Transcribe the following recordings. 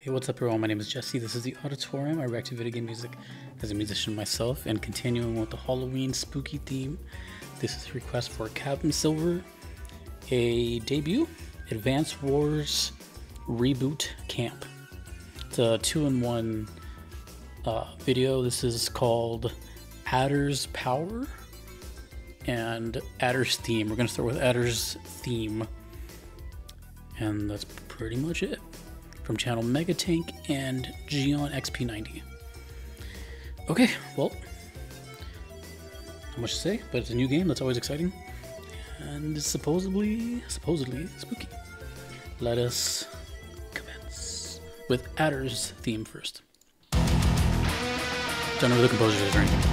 Hey, what's up everyone? My name is Jesse. This is the Auditorium. I react to video game music as a musician myself, and continuing with the Halloween spooky theme, this is a request for Captain Silver, a debut, Advance Wars Reboot Camp. It's a 2-in-1 video. This is called Adder's Power and Adder's Theme. We're going to start with Adder's Theme, and that's pretty much it. From channel Megatank and Gion XP90. Okay, well, not much to say, but it's a new game. That's always exciting, and it's supposedly spooky. Let us commence with Adder's Theme first. Don't know who the composer is or anything.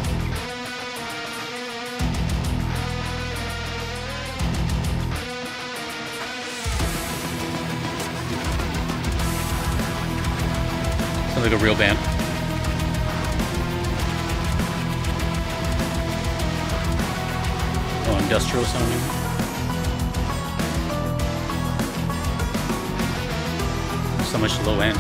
Sounds like a real band. Oh, industrial sounding. So much low end.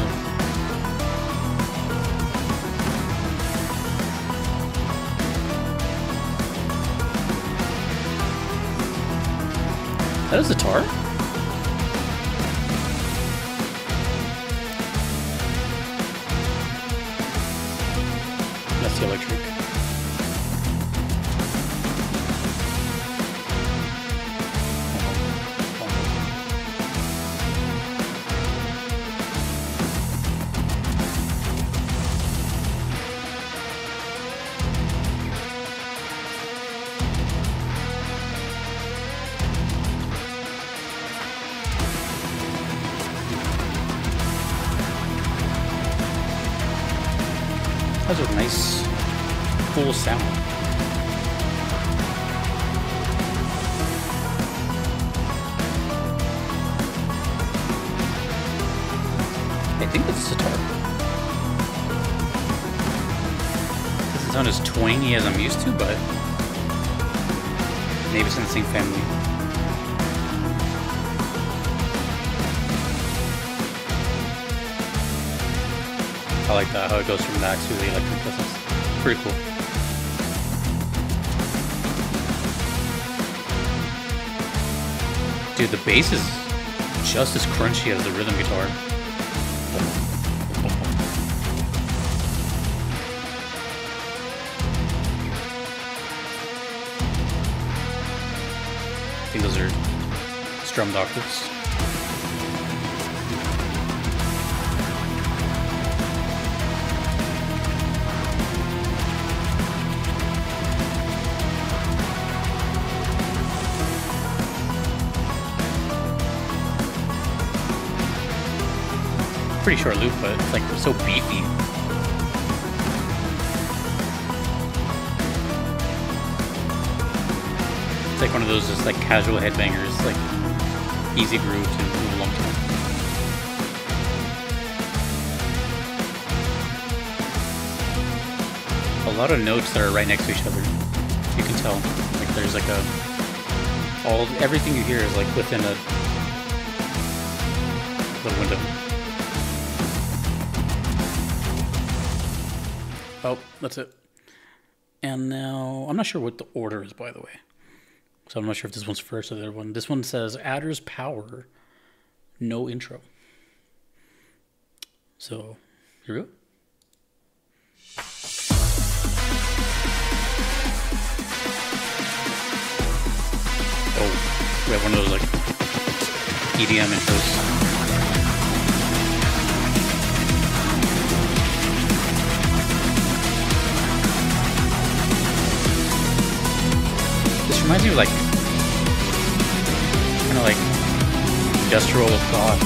That is a guitar? That's the electric. That's a nice full sound. I think that's a sitar. Doesn't sound as twangy as I'm used to, but maybe it's in the same family. I like that, how it goes from that to the electric. That's pretty cool. Dude, the bass is just as crunchy as the rhythm guitar. I think those are strummed octaves. Pretty short loop, but it's like so beefy. It's like one of those just like casual headbangers, like easy groove to move along to. A lot of notes that are right next to each other. You can tell. Like there's like everything you hear is like within a little window. Oh, that's it. And now, I'm not sure what the order is, by the way. So I'm not sure if this one's first or the other one. This one says, Adder's Power, no intro. So, here we go. Oh, we have one of those, like, EDM intros. Reminds me of like, kind of like industrial thought.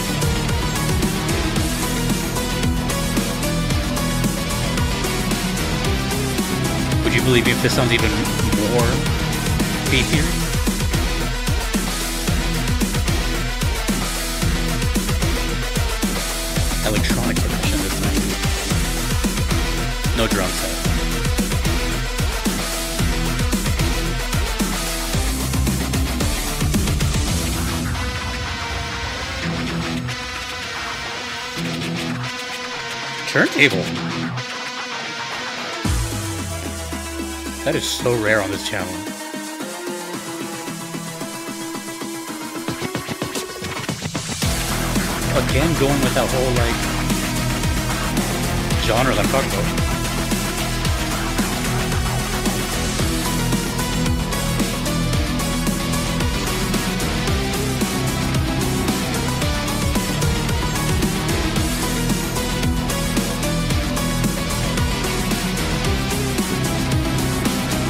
Would you believe me if this sounds even more beefier? Electronic production this time. No drum set. turntable. That is so rare on this channel. Again, going with that whole like genre that I'm talking about.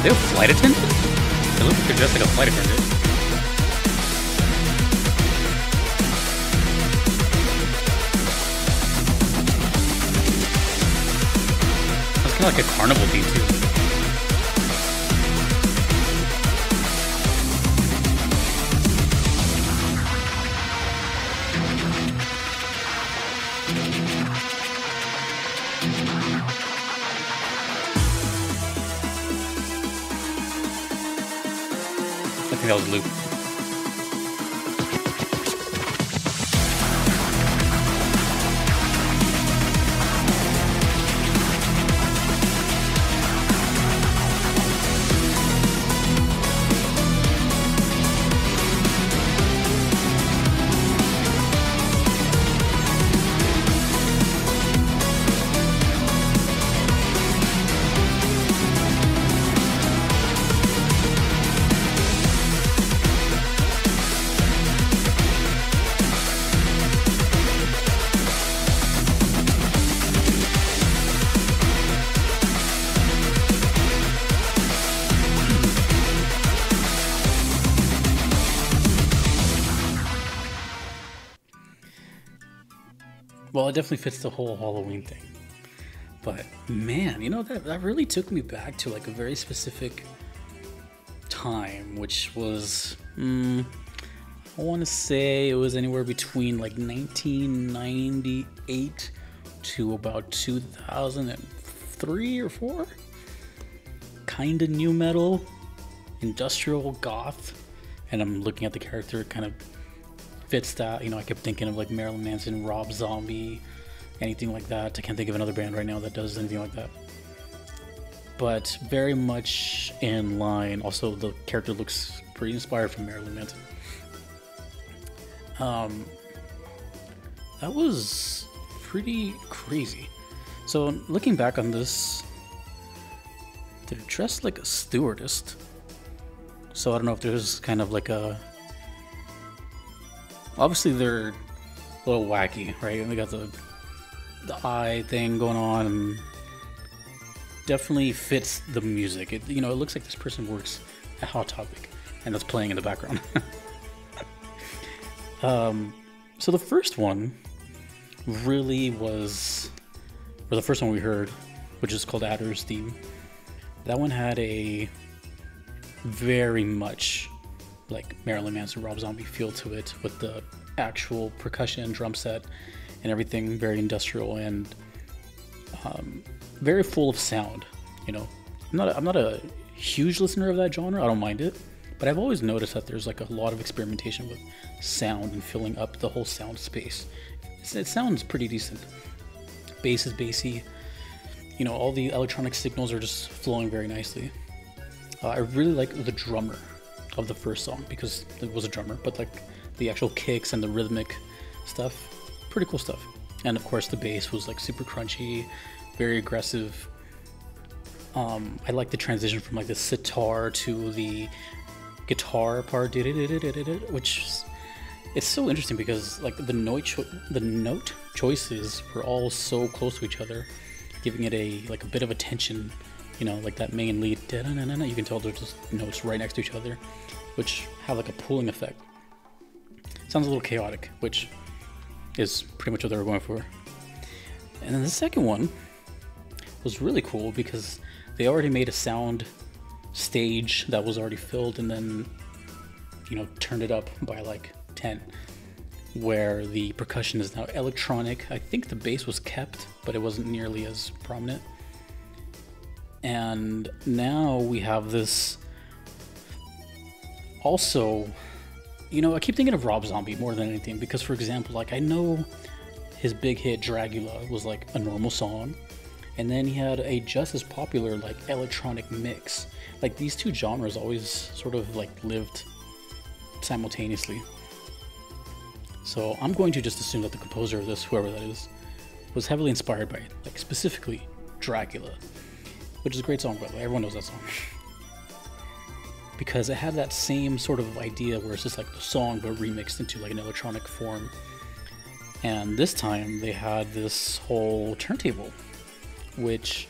They have flight attendant? They look like they're just like a flight attendant. That's kind of like a carnival theme too. I think that was Luke. Well, it definitely fits the whole Halloween thing. But man, you know, that really took me back to like a very specific time, which was, I want to say it was anywhere between like 1998 to about 2003 or 4. Kind of new metal, industrial goth. And I'm looking at the character, it kind of fits that. You know, I kept thinking of like Marilyn Manson, Rob Zombie, anything like that. I can't think of another band right now that does anything like that. But very much in line. Also, the character looks pretty inspired from Marilyn Manson. That was pretty crazy. So looking back on this, they're dressed like a stewardess. So I don't know if there's kind of like a... Obviously they're a little wacky, right? And they got the eye thing going on, and definitely fits the music. It, you know, it looks like this person works at Hot Topic, and that's playing in the background. So the first one really was, or the first one we heard, which is called Adder's Theme. That one had a very much like Marilyn Manson, Rob Zombie feel to it, with the actual percussion and drum set and everything, very industrial and very full of sound. You know, I'm not a huge listener of that genre. I don't mind it, but I've always noticed that there's like a lot of experimentation with sound and filling up the whole sound space. It sounds pretty decent. Bass is bassy. You know, all the electronic signals are just flowing very nicely. I really like the drummer of the first song, because it was a drummer, but like the actual kicks and the rhythmic stuff, pretty cool stuff. And of course the bass was like super crunchy, very aggressive. I like the transition from like the sitar to the guitar part, which it's so interesting because like the note choices were all so close to each other, giving it a bit of a tension. You know, like that main lead, you can tell they're just notes right next to each other, which have like a pulling effect. Sounds a little chaotic, which is pretty much what they were going for. And then the second one was really cool because they already made a sound stage that was already filled, and then, you know, turned it up by like 10, where the percussion is now electronic. I think the bass was kept, but it wasn't nearly as prominent. And now we have this also, you know, I keep thinking of Rob Zombie more than anything, because for example, like I know his big hit Dragula was like a normal song, and then he had a just as popular like electronic mix. Like these two genres always sort of like lived simultaneously. So I'm going to just assume that the composer of this, whoever that is, was heavily inspired by, like, specifically Dracula, which is a great song, by the way. Everyone knows that song. Because it had that same sort of idea where it's just like the song but remixed into like an electronic form. And this time they had this whole turntable, which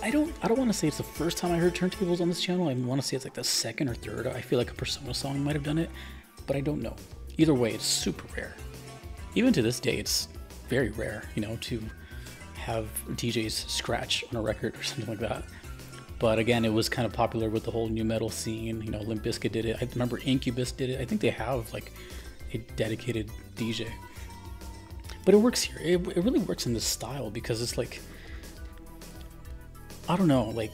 I don't want to say it's the first time I heard turntables on this channel. I want to say it's like the second or third. I feel like a Persona song might have done it, but I don't know. Either way, it's super rare. Even to this day, it's very rare, you know, to have DJs scratch on a record or something like that. But again, it was kind of popular with the whole new metal scene. You know, Limp Bizkit did it. I remember Incubus did it. I think they have like a dedicated DJ. But it works here. It really works in this style because it's like, I don't know, like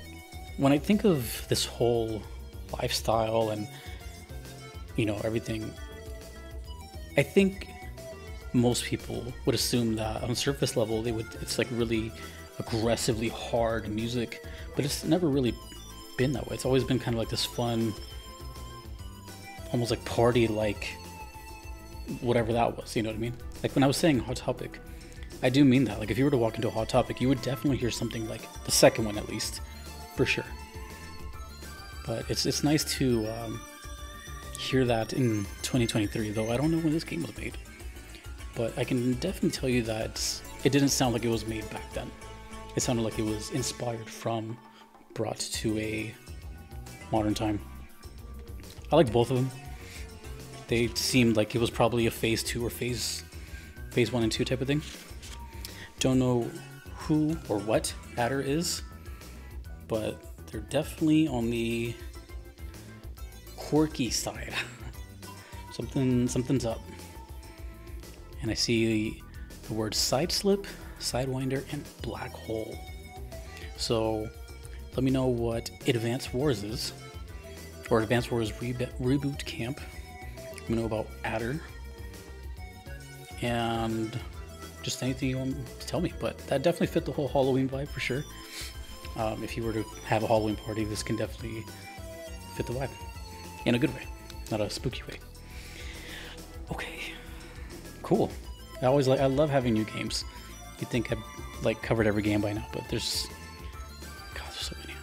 when I think of this whole lifestyle and, you know, everything, I think most people would assume that on surface level it's like really aggressively hard music, but it's never really been that way. It's always been kind of like this fun, almost like party, like whatever that was, you know what I mean? Like when I was saying Hot Topic, I do mean that. Like if you were to walk into a Hot Topic, you would definitely hear something like the second one at least, for sure. But it's nice to hear that in 2023, though I don't know when this game was made. But I can definitely tell you that it didn't sound like it was made back then. It sounded like it was inspired from, brought to a modern time. I like both of them. They seemed like it was probably a phase 2 or phase 1 and 2 type of thing. Don't know who or what Adder is, but they're definitely on the quirky side. Something's up. And I see the word side slip, sidewinder, and black hole. So let me know what Advance Wars is, or Advance Wars Reboot Camp. Let me know about Adder, and just anything you want to tell me. But that definitely fit the whole Halloween vibe for sure. If you were to have a Halloween party, this can definitely fit the vibe in a good way, not a spooky way. Okay, cool. I love having new games. You'd think I'd like covered every game by now, but there's so many.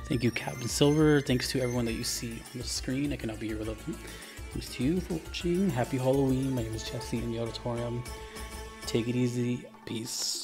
Thank you, Captain Silver. Thanks to everyone that you see on the screen. I cannot be here without them. Thanks to you for watching. Happy Halloween. My name is Jesse in the auditorium. Take it easy. Peace.